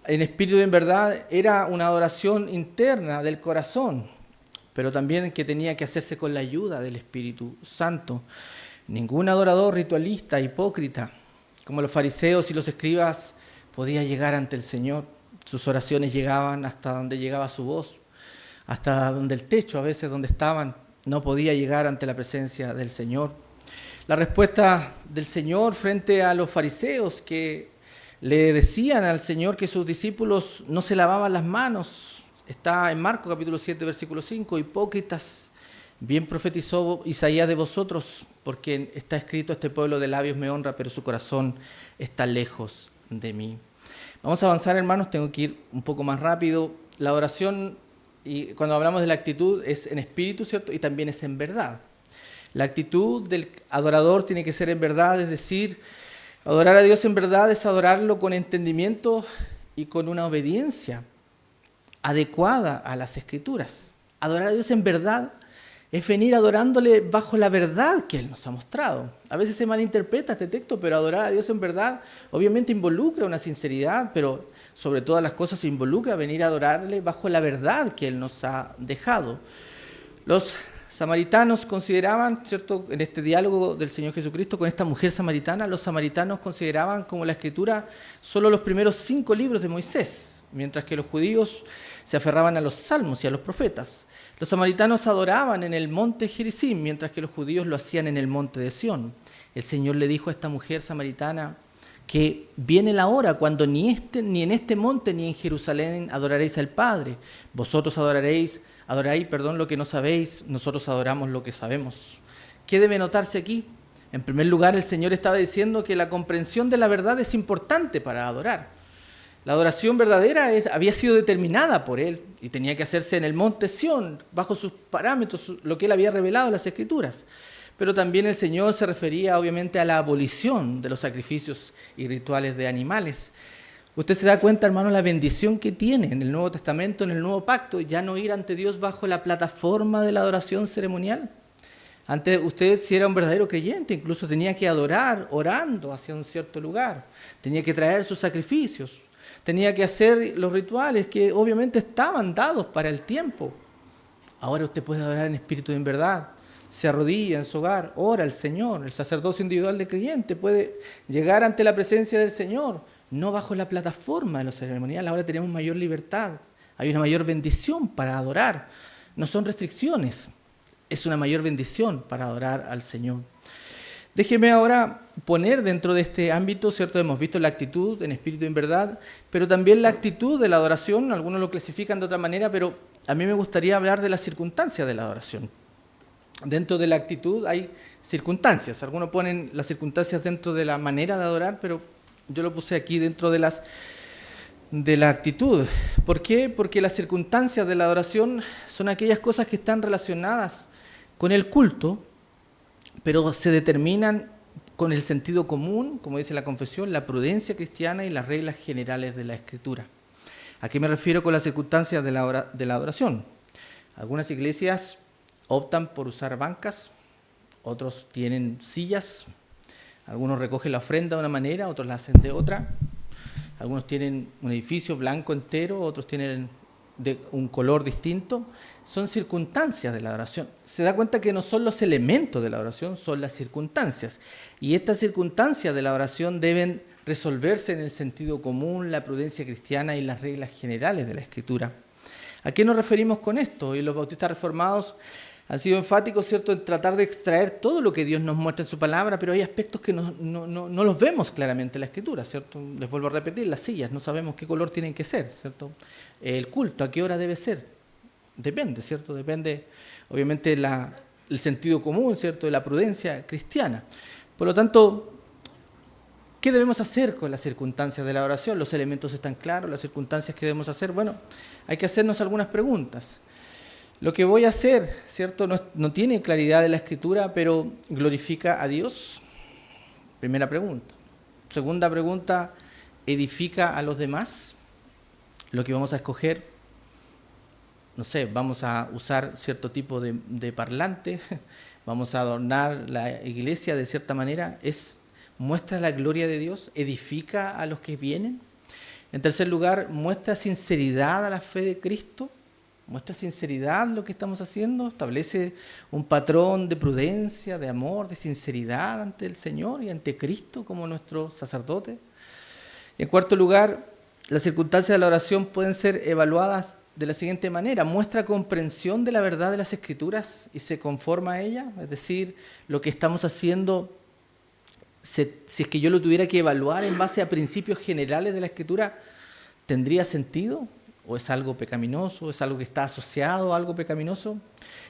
en espíritu y en verdad era una adoración interna del corazón, pero también que tenía que hacerse con la ayuda del Espíritu Santo. Ningún adorador ritualista, hipócrita, como los fariseos y los escribas, podía llegar ante el Señor. Sus oraciones llegaban hasta donde llegaba su voz, hasta donde el techo a veces donde estaban, no podía llegar ante la presencia del Señor. La respuesta del Señor frente a los fariseos que le decían al Señor que sus discípulos no se lavaban las manos, está en Marcos capítulo 7, versículo 5, hipócritas, bien profetizó Isaías de vosotros, porque está escrito, este pueblo de labios me honra, pero su corazón está lejos de mí. Vamos a avanzar, hermanos, tengo que ir un poco más rápido. La oración, y cuando hablamos de la actitud, es en espíritu, ¿cierto? Y también es en verdad. La actitud del adorador tiene que ser en verdad, es decir, adorar a Dios en verdad es adorarlo con entendimiento y con una obediencia adecuada a las Escrituras. Adorar a Dios en verdad es venir adorándole bajo la verdad que Él nos ha mostrado. A veces se malinterpreta este texto, pero adorar a Dios en verdad obviamente involucra una sinceridad, pero sobre todas las cosas involucra venir a adorarle bajo la verdad que Él nos ha dejado. Los samaritanos consideraban, ¿cierto?, en este diálogo del Señor Jesucristo con esta mujer samaritana, los samaritanos consideraban como la Escritura solo los primeros 5 libros de Moisés, mientras que los judíos se aferraban a los salmos y a los profetas. Los samaritanos adoraban en el monte Gerizim, mientras que los judíos lo hacían en el monte de Sión. El Señor le dijo a esta mujer samaritana que viene la hora cuando ni en este monte ni en Jerusalén adoraréis al Padre. Vosotros adoráis lo que no sabéis, nosotros adoramos lo que sabemos. ¿Qué debe notarse aquí? En primer lugar, el Señor estaba diciendo que la comprensión de la verdad es importante para adorar. La adoración verdadera había sido determinada por Él y tenía que hacerse en el monte Sión, bajo sus parámetros, lo que Él había revelado en las Escrituras. Pero también el Señor se refería obviamente a la abolición de los sacrificios y rituales de animales. Usted se da cuenta, hermano, la bendición que tiene en el Nuevo Testamento, en el Nuevo Pacto, ya no ir ante Dios bajo la plataforma de la adoración ceremonial. Antes usted, si era un verdadero creyente, incluso tenía que adorar orando hacia un cierto lugar, tenía que traer sus sacrificios, tenía que hacer los rituales que obviamente estaban dados para el tiempo. Ahora usted puede adorar en espíritu y en verdad. Se arrodilla en su hogar, ora al Señor. El sacerdocio individual de creyente puede llegar ante la presencia del Señor, no bajo la plataforma de lo ceremonial. Ahora tenemos mayor libertad, hay una mayor bendición para adorar. No son restricciones, es una mayor bendición para adorar al Señor. Déjeme ahora poner dentro de este ámbito, ¿cierto? Hemos visto la actitud en espíritu y en verdad, pero también la actitud de la adoración, algunos lo clasifican de otra manera, pero a mí me gustaría hablar de las circunstancias de la adoración. Dentro de la actitud hay circunstancias, algunos ponen las circunstancias dentro de la manera de adorar, pero yo lo puse aquí dentro de la actitud. ¿Por qué? Porque las circunstancias de la adoración son aquellas cosas que están relacionadas con el culto, pero se determinan con el sentido común, como dice la confesión, la prudencia cristiana y las reglas generales de la Escritura. ¿A qué me refiero con las circunstancias de la adoración? Algunas iglesias optan por usar bancas, otros tienen sillas, algunos recogen la ofrenda de una manera, otros la hacen de otra. Algunos tienen un edificio blanco entero, otros tienen de un color distinto. Son circunstancias de la adoración. Se da cuenta que no son los elementos de la adoración, son las circunstancias. Y estas circunstancias de la adoración deben resolverse en el sentido común, la prudencia cristiana y las reglas generales de la Escritura. ¿A qué nos referimos con esto? Y los bautistas reformados han sido enfáticos, ¿cierto?, en tratar de extraer todo lo que Dios nos muestra en su palabra, pero hay aspectos que no los vemos claramente en la Escritura, ¿cierto? Les vuelvo a repetir, las sillas, no sabemos qué color tienen que ser, ¿cierto? El culto, ¿a qué hora debe ser? Depende, ¿cierto? Depende, obviamente, el sentido común, ¿cierto?, de la prudencia cristiana. Por lo tanto, ¿qué debemos hacer con las circunstancias de la oración? Los elementos están claros, las circunstancias que debemos hacer. Bueno, hay que hacernos algunas preguntas. Lo que voy a hacer, ¿cierto?, no tiene claridad de la Escritura, pero glorifica a Dios. Primera pregunta. Segunda pregunta, ¿edifica a los demás? Lo que vamos a escoger, no sé, vamos a usar cierto tipo de parlante, vamos a adornar la iglesia de cierta manera, muestra la gloria de Dios, edifica a los que vienen. En tercer lugar, muestra sinceridad a la fe de Cristo. Muestra sinceridad lo que estamos haciendo, establece un patrón de prudencia, de amor, de sinceridad ante el Señor y ante Cristo como nuestro sacerdote. En cuarto lugar, las circunstancias de la oración pueden ser evaluadas de la siguiente manera: muestra comprensión de la verdad de las Escrituras y se conforma a ella, es decir, lo que estamos haciendo, si es que yo lo tuviera que evaluar en base a principios generales de la Escritura, ¿tendría sentido? ¿O es algo pecaminoso? ¿Es algo que está asociado a algo pecaminoso?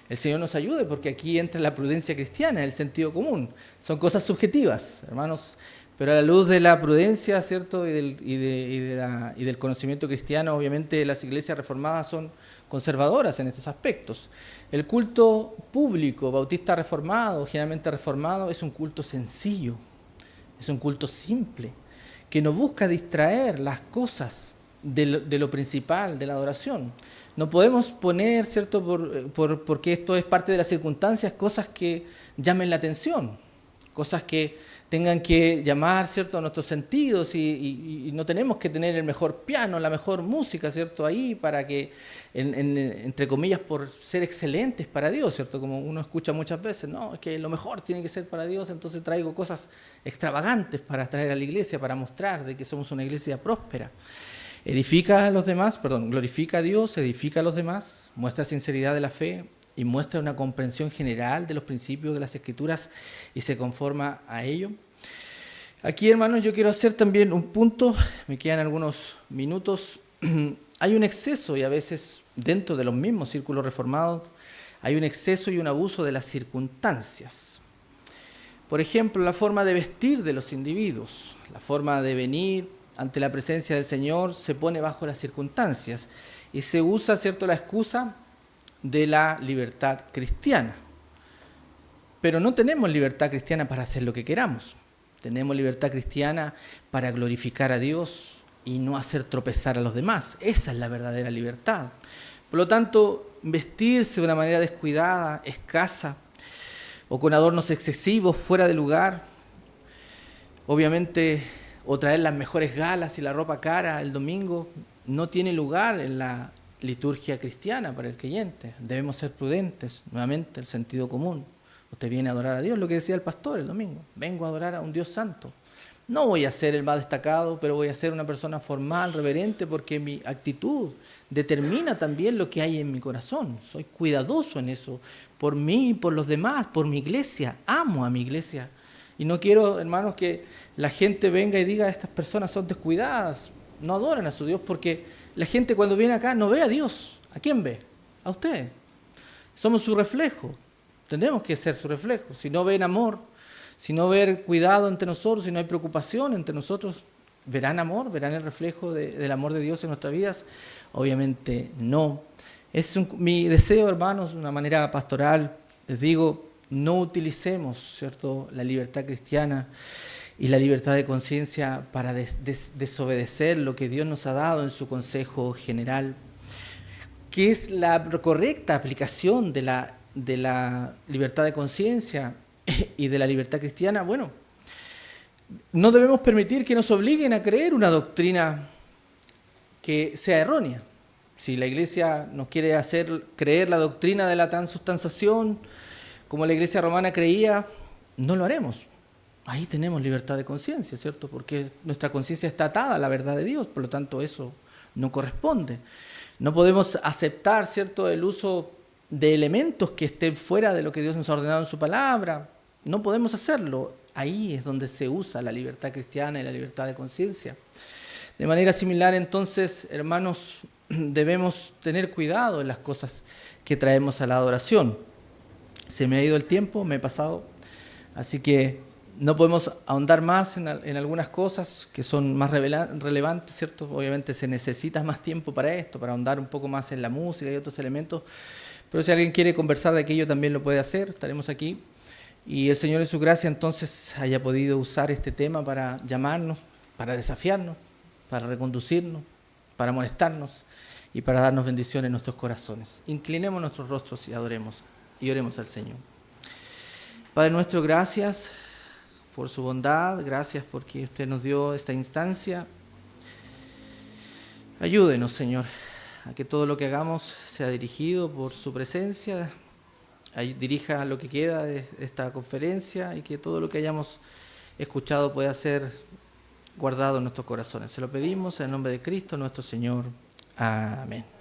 El Señor nos ayude, porque aquí entra la prudencia cristiana, el sentido común. Son cosas subjetivas, hermanos, pero a la luz de la prudencia, ¿cierto?, y del conocimiento cristiano, obviamente las iglesias reformadas son conservadoras en estos aspectos. El culto público, bautista reformado, generalmente reformado, es un culto sencillo, es un culto simple, que no busca distraer las cosas de lo principal, de la adoración. No podemos poner, ¿cierto?, porque esto es parte de las circunstancias, cosas que llamen la atención, cosas que tengan que llamar, ¿cierto?, a nuestros sentidos, y no tenemos que tener el mejor piano, la mejor música, ¿cierto?, ahí para que, entre comillas, por ser excelentes para Dios, ¿cierto?, como uno escucha muchas veces, no, es que lo mejor tiene que ser para Dios, entonces traigo cosas extravagantes para traer a la iglesia, para mostrar de que somos una iglesia próspera. Edifica a los demás, glorifica a Dios, edifica a los demás, muestra sinceridad de la fe y muestra una comprensión general de los principios de las Escrituras y se conforma a ello. Aquí, hermanos, yo quiero hacer también un punto, me quedan algunos minutos. Hay un exceso, y a veces dentro de los mismos círculos reformados, hay un exceso y un abuso de las circunstancias. Por ejemplo, la forma de vestir de los individuos, la forma de venir ante la presencia del Señor se pone bajo las circunstancias y se usa, ¿cierto?, la excusa de la libertad cristiana. Pero no tenemos libertad cristiana para hacer lo que queramos. Tenemos libertad cristiana para glorificar a Dios y no hacer tropezar a los demás. Esa es la verdadera libertad. Por lo tanto, vestirse de una manera descuidada, escasa, o con adornos excesivos, fuera de lugar, obviamente, o traer las mejores galas y la ropa cara el domingo, no tiene lugar en la liturgia cristiana para el creyente. Debemos ser prudentes, nuevamente, el sentido común. Usted viene a adorar a Dios, lo que decía el pastor el domingo. Vengo a adorar a un Dios santo. No voy a ser el más destacado, pero voy a ser una persona formal, reverente, porque mi actitud determina también lo que hay en mi corazón. Soy cuidadoso en eso, por mí, por los demás, por mi iglesia. Amo a mi iglesia. Y no quiero, hermanos, que la gente venga y diga, estas personas son descuidadas, no adoran a su Dios, porque la gente cuando viene acá no ve a Dios. ¿A quién ve? A usted. Somos su reflejo. Tenemos que ser su reflejo. Si no ven amor, si no ven cuidado entre nosotros, si no hay preocupación entre nosotros, ¿verán amor? ¿Verán el reflejo del amor de Dios en nuestras vidas? Obviamente no. Es mi deseo, hermanos, de una manera pastoral, les digo, no utilicemos, ¿cierto?, la libertad cristiana y la libertad de conciencia para desobedecer lo que Dios nos ha dado en su consejo general, que es la correcta aplicación de la libertad de conciencia y de la libertad cristiana. Bueno, no debemos permitir que nos obliguen a creer una doctrina que sea errónea. Si la Iglesia nos quiere hacer creer la doctrina de la transubstanciación, como la Iglesia romana creía, no lo haremos. Ahí tenemos libertad de conciencia, ¿cierto? Porque nuestra conciencia está atada a la verdad de Dios, por lo tanto eso no corresponde. No podemos aceptar, ¿cierto?, el uso de elementos que estén fuera de lo que Dios nos ha ordenado en su palabra. No podemos hacerlo. Ahí es donde se usa la libertad cristiana y la libertad de conciencia. De manera similar, entonces, hermanos, debemos tener cuidado en las cosas que traemos a la adoración. Se me ha ido el tiempo, me he pasado, así que no podemos ahondar más en algunas cosas que son más relevantes, ¿cierto? Obviamente se necesita más tiempo para esto, para ahondar un poco más en la música y otros elementos, pero si alguien quiere conversar de aquello también lo puede hacer, estaremos aquí. Y el Señor en su gracia entonces haya podido usar este tema para llamarnos, para desafiarnos, para reconducirnos, para molestarnos y para darnos bendición en nuestros corazones. Inclinemos nuestros rostros y adoremos y oremos al Señor. Padre nuestro, gracias por su bondad, gracias porque usted nos dio esta instancia. Ayúdenos, Señor, a que todo lo que hagamos sea dirigido por su presencia, dirija lo que queda de esta conferencia y que todo lo que hayamos escuchado pueda ser guardado en nuestros corazones. Se lo pedimos en el nombre de Cristo nuestro Señor. Amén.